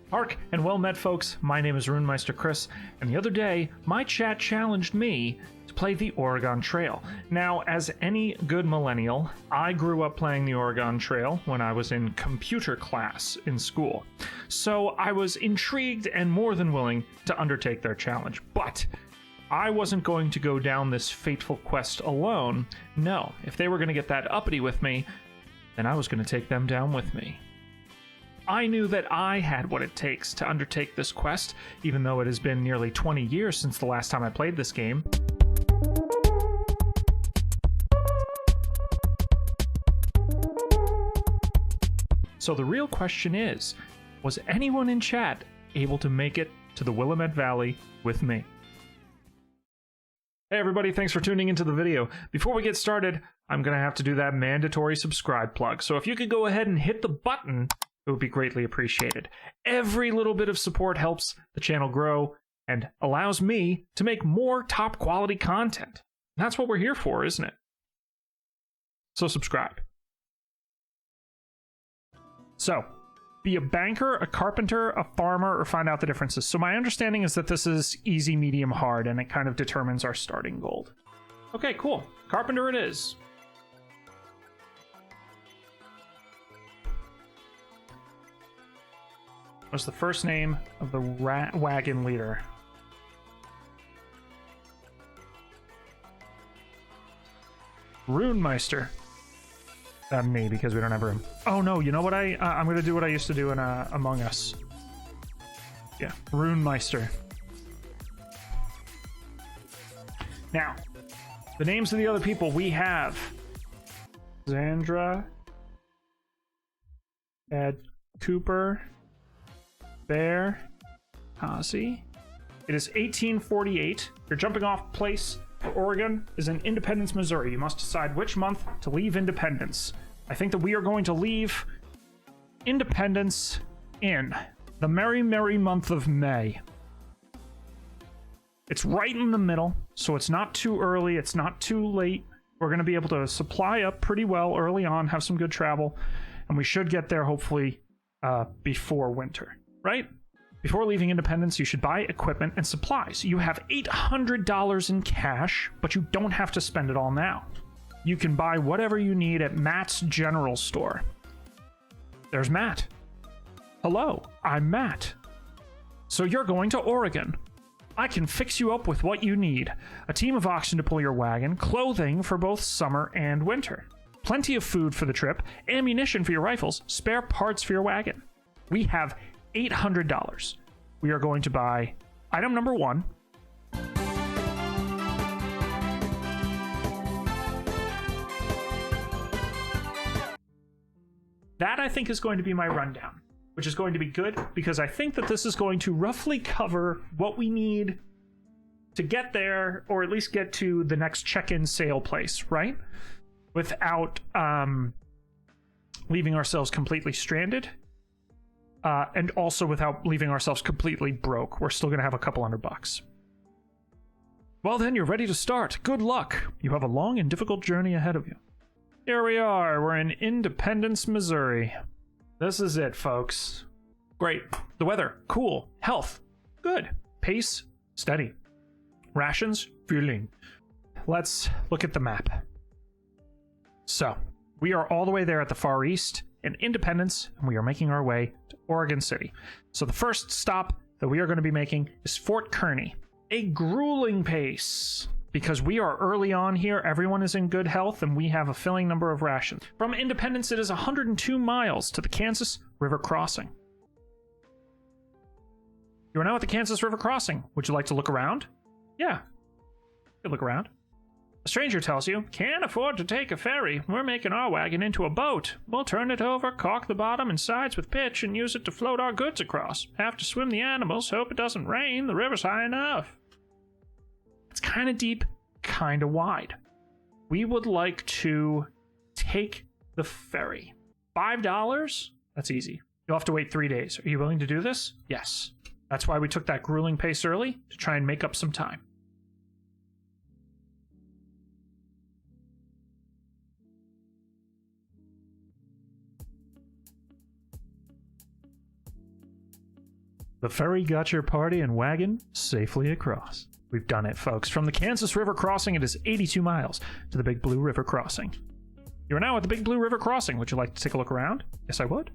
Hark and well met, folks. My name is RuneMeisterKris, and the other day, my chat challenged me to play the Oregon Trail. Now, as any good millennial, I grew up playing the Oregon Trail when I was in computer class in school. So I was intrigued and more than willing to undertake their challenge. But I wasn't going to go down this fateful quest alone. No, if they were going to get that uppity with me, then I was going to take them down with me. I knew that I had what it takes to undertake this quest, even though it has been nearly 20 years since the last time I played this game. So the real question is, was anyone in chat able to make it to the Willamette Valley with me? Hey everybody, thanks for tuning into the video. Before we get started, I'm going to have to do that mandatory subscribe plug. So if you could go ahead and hit the button, it would be greatly appreciated. Every little bit of support helps the channel grow and allows me to make more top quality content. That's what we're here for, isn't it? So subscribe. So, be a banker, a carpenter, a farmer, or find out the differences. So my understanding is that this is easy, medium, hard, and it kind of determines our starting gold. Okay, cool. Carpenter it is. What's the first name of the wagon leader? RuneMeister. Me, because we don't have room. Oh no, you know what? I'm gonna do what I used to do in Among Us. Yeah, RuneMeister. Now, the names of the other people we have: Zandra, Ed Cooper, Bear, Ozzy. It is 1848. Your jumping off place for Oregon is in Independence, Missouri. You must decide which month to leave Independence. I think that we are going to leave Independence in the merry, merry month of May. It's right in the middle, so it's not too early, it's not too late. We're going to be able to supply up pretty well early on, have some good travel, and we should get there hopefully before winter. Right? Before leaving Independence, you should buy equipment and supplies. You have $800 in cash, but you don't have to spend it all now. You can buy whatever you need at Matt's General Store. There's Matt. Hello, I'm Matt. So you're going to Oregon. I can fix you up with what you need. A team of oxen to pull your wagon, clothing for both summer and winter. Plenty of food for the trip, ammunition for your rifles, spare parts for your wagon. We have $800. We are going to buy item number 1. That, I think, is going to be my rundown, which is going to be good because I think that this is going to roughly cover what we need to get there, or at least get to the next check-in sale place, right? Without leaving ourselves completely stranded. And also without leaving ourselves completely broke. We're still going to have a couple $100. Well then, you're ready to start. Good luck. You have a long and difficult journey ahead of you. Here we are. We're in Independence, Missouri. This is it, folks. Great. The weather, cool. Health, good. Pace, steady. Rations, filling. Let's look at the map. So, we are all the way there at the far east in Independence, and we are making our way to Oregon City. So the first stop that we are going to be making is Fort Kearny. A grueling pace, because we are early on here, everyone is in good health, and we have a filling number of rations. From Independence, it is 102 miles to the Kansas River crossing. You are now at the Kansas River crossing. Would you like to look around? Yeah, you can look around. A stranger tells you, can't afford to take a ferry. We're making our wagon into a boat. We'll turn it over, caulk the bottom and sides with pitch, and use it to float our goods across. Have to swim the animals, hope it doesn't rain. The river's high enough. It's kind of deep, kind of wide. We would like to take the ferry. $5? That's easy. You'll have to wait 3 days. Are you willing to do this? Yes. That's why we took that grueling pace early, to try and make up some time. The ferry got your party and wagon safely across. We've done it, folks. From the Kansas River crossing, it is 82 miles to the Big Blue River crossing. You are now at the Big Blue River crossing. Would you like to take a look around? Yes, I would.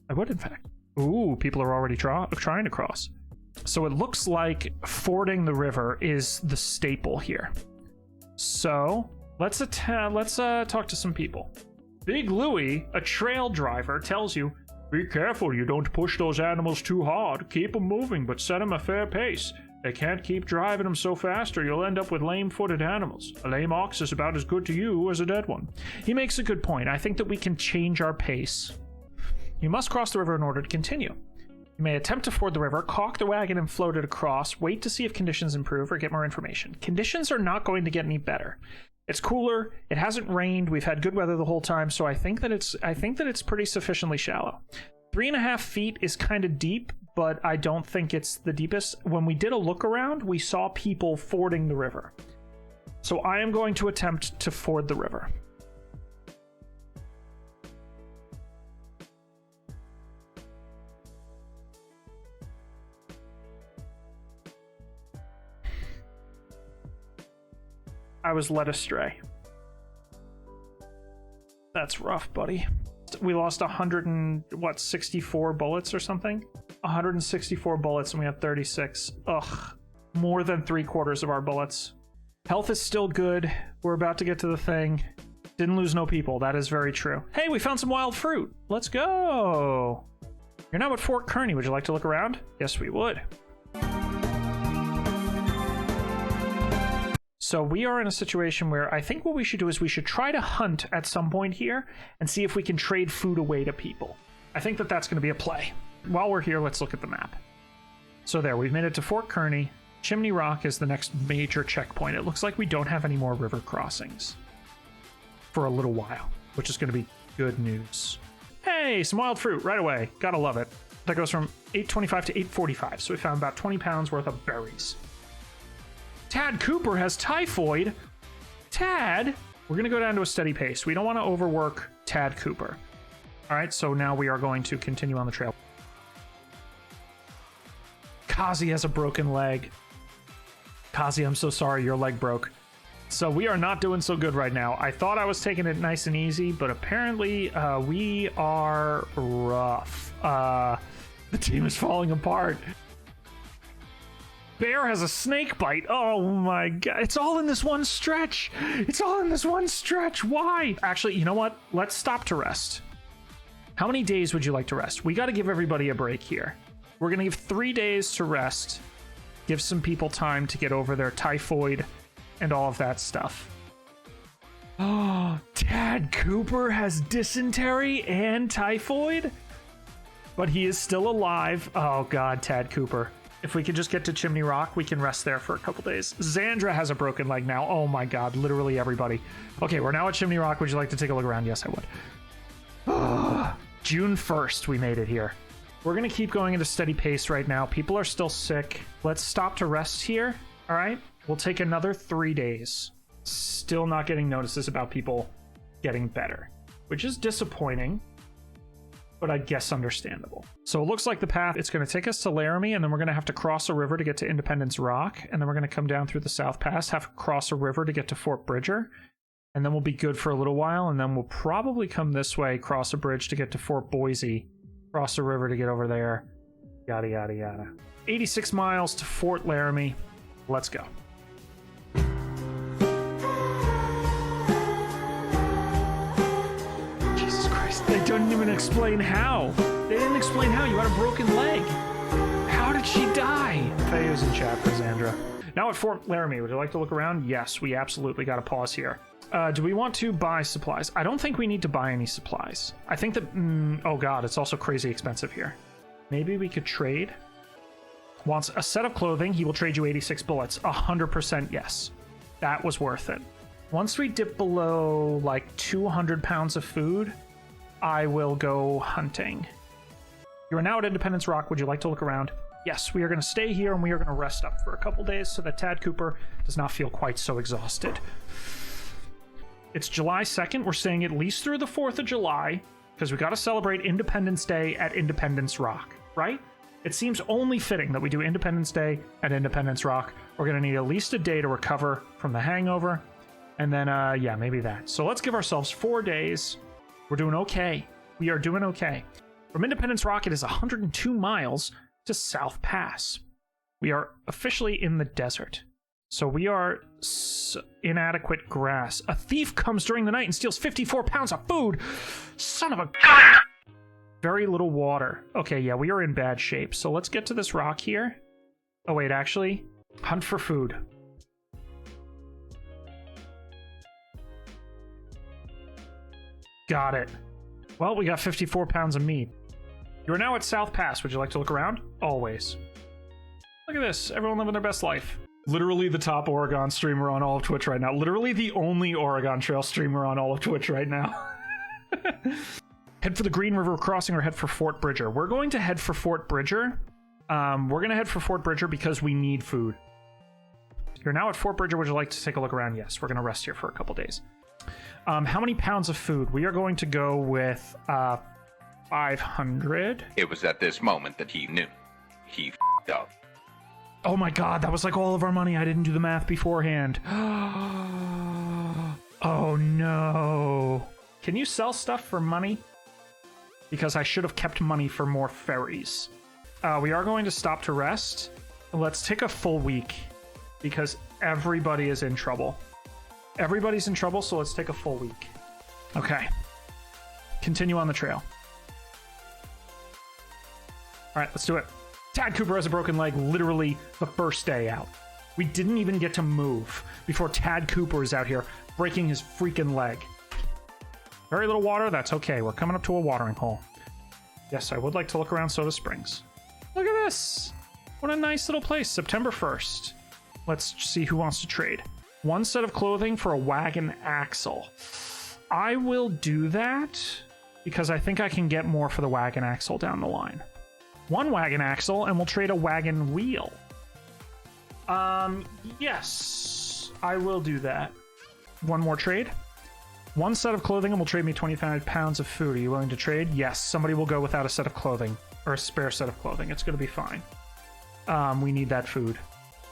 I would, in fact. Ooh, people are already trying to cross. So it looks like fording the river is the staple here. So let's talk to some people. Big Louie, a trail driver, tells you, be careful you don't push those animals too hard. Keep them moving, but set them a fair pace. They can't keep driving them so fast or you'll end up with lame-footed animals. A lame ox is about as good to you as a dead one. He makes a good point. I think that we can change our pace. You must cross the river in order to continue. You may attempt to ford the river, caulk the wagon and float it across, wait to see if conditions improve or get more information. Conditions are not going to get any better. It's cooler, it hasn't rained, we've had good weather the whole time, so I think that it's pretty sufficiently shallow. 3.5 feet is kind of deep, but I don't think it's the deepest. When we did a look around, we saw people fording the river. So I am going to attempt to ford the river. I was led astray. That's rough, buddy. We lost 64 bullets or something? 164 bullets and we have 36. Ugh. More than 3/4 of our bullets. Health is still good. We're about to get to the thing. Didn't lose no people. That is very true. Hey, we found some wild fruit. Let's go. You're now at Fort Kearney. Would you like to look around? Yes, we would. So we are in a situation where I think what we should do is we should try to hunt at some point here and see if we can trade food away to people. I think that that's going to be a play. While we're here, let's look at the map. So there, we've made it to Fort Kearney. Chimney Rock is the next major checkpoint. It looks like we don't have any more river crossings for a little while, which is going to be good news. Hey, some wild fruit right away. Gotta love it. That goes from 825 to 845, so we found about 20 pounds worth of berries. Tad Cooper has typhoid. Tad, we're going to go down to a steady pace. We don't want to overwork Tad Cooper. All right, so now we are going to continue on the trail. Kazi has a broken leg. Kazi, I'm so sorry, your leg broke. So we are not doing so good right now. I thought I was taking it nice and easy, but apparently we are rough. The team is falling apart. Bear has a snake bite. Oh my god. It's all in this one stretch. It's all in this one stretch. Why? Actually, you know what? Let's stop to rest. How many days would you like to rest? We got to give everybody a break here. We're going to give 3 days to rest. Give some people time to get over their typhoid and all of that stuff. Oh, Tad Cooper has dysentery and typhoid? But he is still alive. Oh god, Tad Cooper. If we could just get to Chimney Rock, we can rest there for a couple days. Xandra has a broken leg now. Oh my god, literally everybody. Okay, we're now at Chimney Rock. Would you like to take a look around? Yes, I would. June 1st, we made it here. We're going to keep going at a steady pace right now. People are still sick. Let's stop to rest here. All right, we'll take another 3 days. Still not getting notices about people getting better, which is disappointing, but I guess understandable. So it looks like the path, it's going to take us to Laramie, and then we're going to have to cross a river to get to Independence Rock, and then we're going to come down through the South Pass, have to cross a river to get to Fort Bridger, and then we'll be good for a little while, and then we'll probably come this way, cross a bridge to get to Fort Boise, cross a river to get over there, yada, yada, yada. 86 miles to Fort Laramie. Let's go. Jesus Christ, they don't even explain how. They didn't explain how. You had a broken leg. How did she die? Faye's in chat for Xandra. Now at Fort Laramie, would you like to look around? Yes, we absolutely got to pause here. Do we want to buy supplies? I don't think we need to buy any supplies. I think that... oh god, it's also crazy expensive here. Maybe we could trade. Wants a set of clothing. He will trade you 86 bullets. 100% yes. That was worth it. Once we dip below like 200 pounds of food, I will go hunting. You are now at Independence Rock. Would you like to look around? Yes, we are going to stay here and we are going to rest up for a couple days so that Tad Cooper does not feel quite so exhausted. It's July 2nd. We're staying at least through the 4th of July because we got to celebrate Independence Day at Independence Rock, right? it seems only fitting that we do Independence Day at Independence Rock. We're going to need at least a day to recover from the hangover. And then, yeah, maybe that. So let's give ourselves 4 days. We're doing okay. We are doing okay. From Independence Rock, it is 102 miles to South Pass. We are officially in the desert. So we are inadequate grass. A thief comes during the night and steals 54 pounds of food. Son of a... Very little water. Okay, yeah, we are in bad shape. So let's get to this rock here. Oh, wait, actually, hunt for food. Got it. Well, we got 54 pounds of meat. You are now at South Pass. Would you like to look around? Always. Look at this. Everyone living their best life. Literally the top Oregon streamer on all of Twitch right now. Literally the only Oregon Trail streamer on all of Twitch right now. Head for the Green River Crossing or head for Fort Bridger? We're going to head for Fort Bridger. We're going to head for Fort Bridger because we need food. You're now at Fort Bridger. Would you like to take a look around? Yes, we're going to rest here for a couple days. How many pounds of food? We are going to go with 500. It was at this moment that he knew. He f***ed up. Oh my god, that was like all of our money. I didn't do the math beforehand. Oh no. Can you sell stuff for money? Because I should have kept money for more ferries. We are going to stop to rest. Let's take a full week because everybody is in trouble. Everybody's in trouble, so let's take a full week. Okay. Continue on the trail. All right, let's do it. Tad Cooper has a broken leg literally the first day out. We didn't even get to move before Tad Cooper is out here breaking his freaking leg. Very little water, that's okay. We're coming up to a watering hole. Yes, I would like to look around Soda Springs. Look at this. What a nice little place. September 1st. Let's see who wants to trade. 1 set of clothing for a wagon axle. I will do that because I think I can get more for the wagon axle down the line. 1 wagon axle, and we'll trade a wagon wheel. Yes, I will do that. 1 more trade. 1 set of clothing, and will trade me 25 pounds of food. Are you willing to trade? Yes, somebody will go without a set of clothing, or a spare set of clothing. It's going to be fine. We need that food.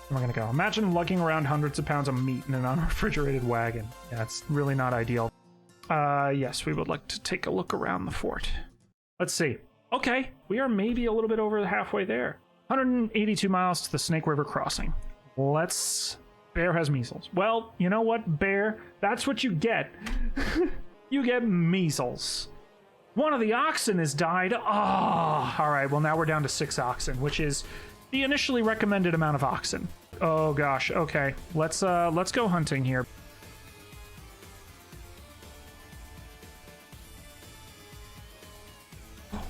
And we're going to go. Imagine lugging around hundreds of pounds of meat in an unrefrigerated wagon. Yeah, it's really not ideal. Yes, we would like to take a look around the fort. Let's see. Okay, we are maybe a little bit over halfway there. 182 miles to the Snake River Crossing. Bear has measles. Well, you know what, Bear? That's what you get. You get measles. 1 of the oxen has died. Oh, all right. Well, now we're down to 6 oxen, which is the initially recommended amount of oxen. Oh gosh. Okay, let's go hunting here.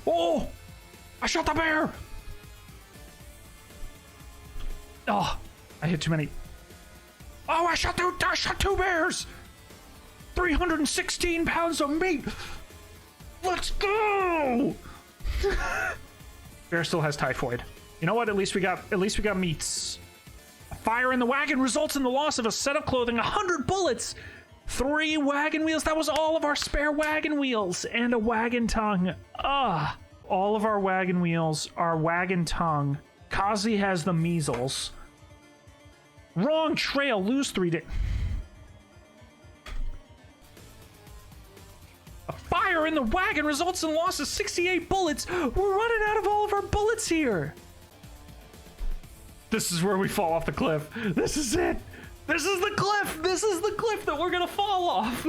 Oh! I shot the bear! Oh, I hit too many. Oh, I shot 2 bears! 316 pounds of meat! Let's go! Bear still has typhoid. You know what? At least we got meats. A fire in the wagon results in the loss of a set of clothing, 100 bullets, 3 wagon wheels. That was all of our spare wagon wheels and a wagon tongue. All of our wagon wheels, our wagon tongue. Kazi has the measles. Wrong trail, lose 3 days. A fire in the wagon results in loss of 68 bullets. We're running out of all of our bullets here. This is where we fall off the cliff. This is it. This is the cliff. This is the cliff that we're gonna fall off.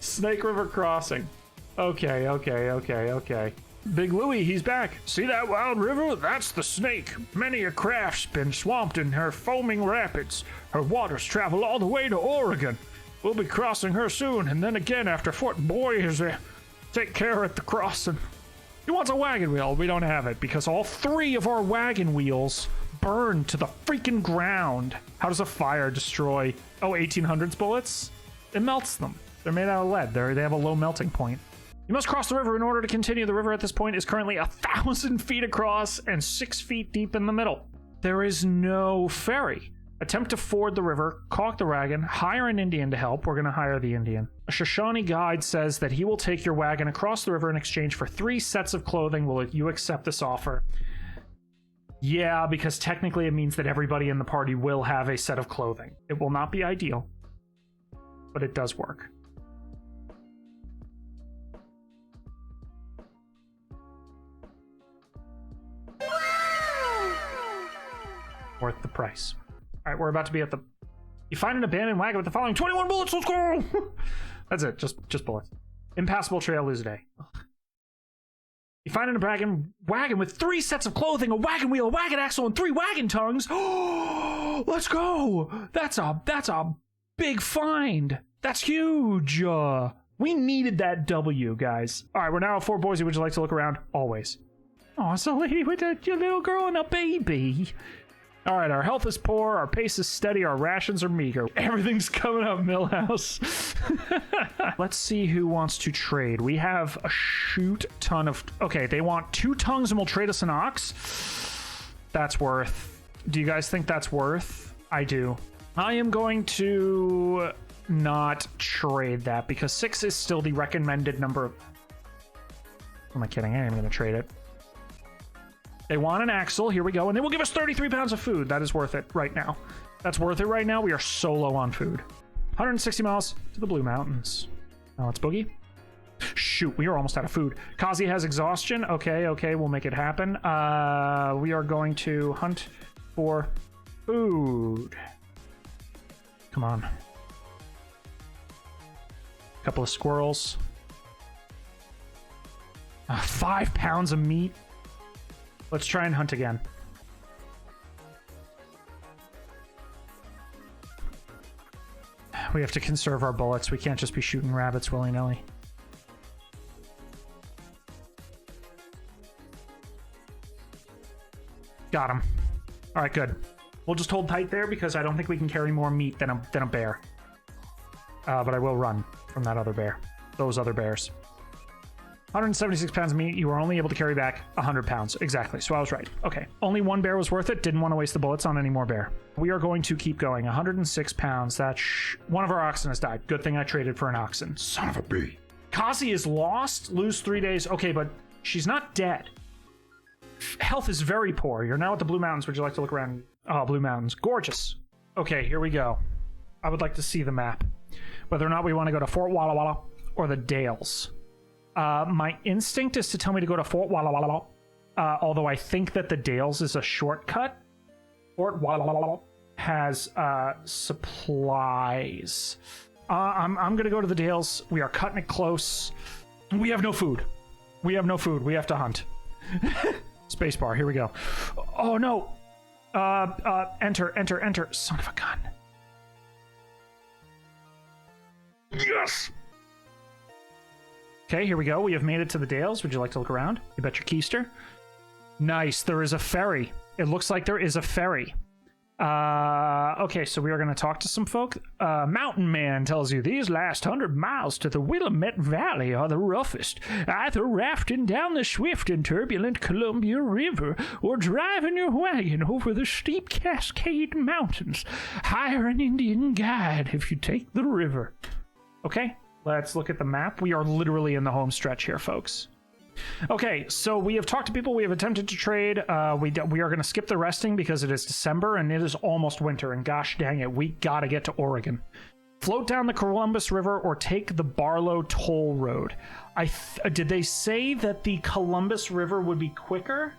Snake River Crossing. Okay. Big Louie, he's back. See that wild river? That's the Snake. Many a craft's been swamped in her foaming rapids. Her waters travel all the way to Oregon. We'll be crossing her soon, and then again after Fort Boyers. Take care at the crossing. He wants a wagon wheel. We don't have it because all 3 of our wagon wheels burned to the freaking ground. How does a fire destroy? Oh, 1800s bullets? It melts them. They're made out of lead. They have a low melting point. You must cross the river in order to continue. The river at this point is currently 1,000 feet across and 6 feet deep in the middle. There is no ferry. Attempt to ford the river, caulk the wagon, hire an Indian to help. We're going to hire the Indian. A Shoshone guide says that he will take your wagon across the river in exchange for 3 sets of clothing. Will you accept this offer? Yeah, because technically it means that everybody in the party will have a set of clothing. It will not be ideal, but it does work. Worth the price. All right, we're about to be at the... You find an abandoned wagon with the following 21 bullets. Let's go! That's it. Just bullets. Impassable trail, lose a day. You find an abandoned wagon with 3 sets of clothing, a wagon wheel, a wagon axle, and 3 wagon tongues. Let's go! That's a big find. That's huge. We needed that W, guys. All right, we're now at Fort Boise. Would you like to look around? Always. Oh, it's a lady with a little girl and a baby. All right, our health is poor, our pace is steady, our rations are meager. Everything's coming up, Millhouse. Let's see who wants to trade. We have a shoot ton of... Okay, they want 2 tongues and will trade us an ox. That's worth... Do you guys think that's worth? I do. I am going to not trade that because 6 is still the recommended number of... Am I kidding? I ain't going to trade it. They want an axle. Here we go. And they will give us 33 pounds of food. That is worth it right now. That's worth it right now. We are so low on food. 160 miles to the Blue Mountains. Now let's boogie. Shoot, we are almost out of food. Kazi has exhaustion. Okay, we'll make it happen. We are going to hunt for food. Come on. A couple of squirrels. 5 pounds of meat. Let's try and hunt again. We have to conserve our bullets. We can't just be shooting rabbits willy-nilly. Got him. All right, good. We'll just hold tight there because I don't think we can carry more meat than a bear. But I will run from that other bear. Those other bears. 176 pounds of meat. You were only able to carry back 100 pounds. Exactly. So I was right. Okay. Only 1 bear was worth it. Didn't want to waste the bullets on any more bear. We are going to keep going. 106 pounds. That's... One of our oxen has died. Good thing I traded for an oxen. Son of a bee. Kazi is lost. Lose 3 days. Okay, but she's not dead. Health is very poor. You're now at the Blue Mountains. Would you like to look around? Oh, Blue Mountains. Gorgeous. Okay, here we go. I would like to see the map. Whether or not we want to go to Fort Walla Walla or the Dales. My instinct is to tell me to go to Fort Walla Walla, although I think that the Dales is a shortcut. Fort Walla Walla has supplies. I'm gonna go to the Dales. We are cutting it close. We have no food. We have no food. We have to hunt. Spacebar. Here we go. Oh no. Enter. Son of a gun. Yes. Okay, here we go. We have made it to the Dales. Would you like to look around? You bet your keister. Nice. There is a ferry. It looks like there is a ferry. Okay, so we are going to talk to some folk. Mountain Man tells you these last 100 miles to the Willamette Valley are the roughest. Either rafting down the swift and turbulent Columbia River or driving your wagon over the steep Cascade Mountains. Hire an Indian guide if you take the river. Okay. Let's look at the map. We are literally in the home stretch here, folks. Okay, so we have talked to people. We have attempted to trade. We are going to skip the resting because it is December and it is almost winter. And gosh dang it, we got to get to Oregon. Float down the Columbus River or take the Barlow Toll Road. Did they say that the Columbus River would be quicker?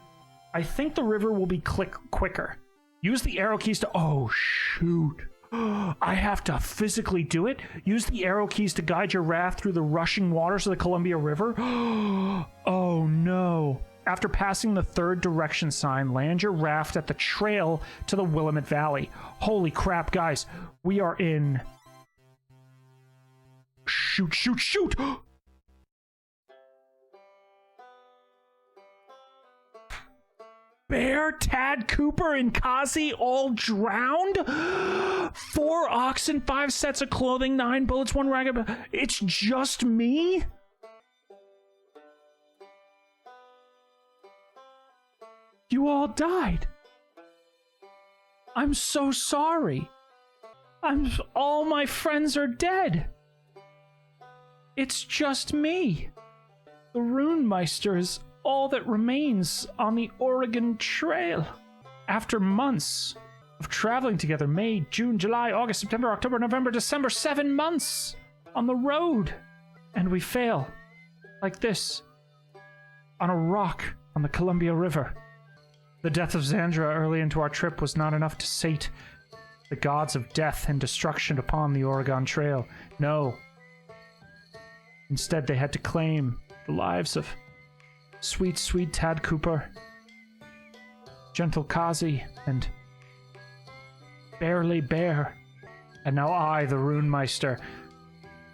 I think the river will be quicker. Use the arrow keys to... Oh, shoot. I have to physically do it? Use the arrow keys to guide your raft through the rushing waters of the Columbia River? Oh no. After passing the 3rd direction sign, land your raft at the trail to the Willamette Valley. Holy crap, guys. We are in... Shoot! Bear, Tad, Cooper, and Kazi all drowned? 4 oxen, 5 sets of clothing, 9 bullets, 1 ragged... It's just me? You all died. I'm so sorry. All my friends are dead. It's just me. The RuneMeister is all that remains on the Oregon Trail. After months of traveling together, May, June, July, August, September, October, November, December, 7 months on the road. And we fail, like this, on a rock on the Columbia River. The death of Xandra early into our trip was not enough to sate the gods of death and destruction upon the Oregon Trail. No. Instead, they had to claim the lives of sweet, sweet Tad Cooper, gentle Kazi, and Barely Bear. And now I, the RuneMeister,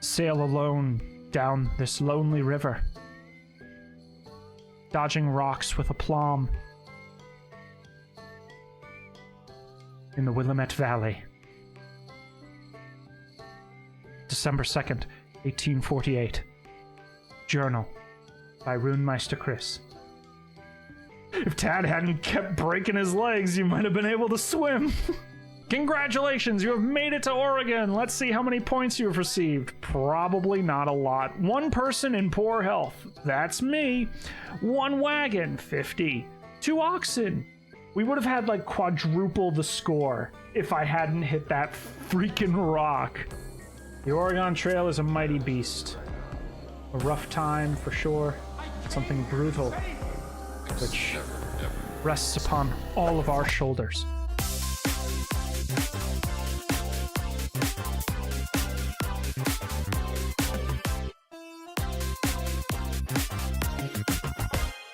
sail alone down this lonely river, dodging rocks with aplomb in the Willamette Valley. December 2nd, 1848. Journal by RuneMeisterKris. If Tad hadn't kept breaking his legs, you might have been able to swim. Congratulations, you have made it to Oregon. Let's see how many points you have received. Probably not a lot. 1 person in poor health. That's me. 1 wagon, 50. 2 oxen. We would have had like quadruple the score if I hadn't hit that freaking rock. The Oregon Trail is a mighty beast. A rough time for sure. Something brutal, which rests upon all of our shoulders.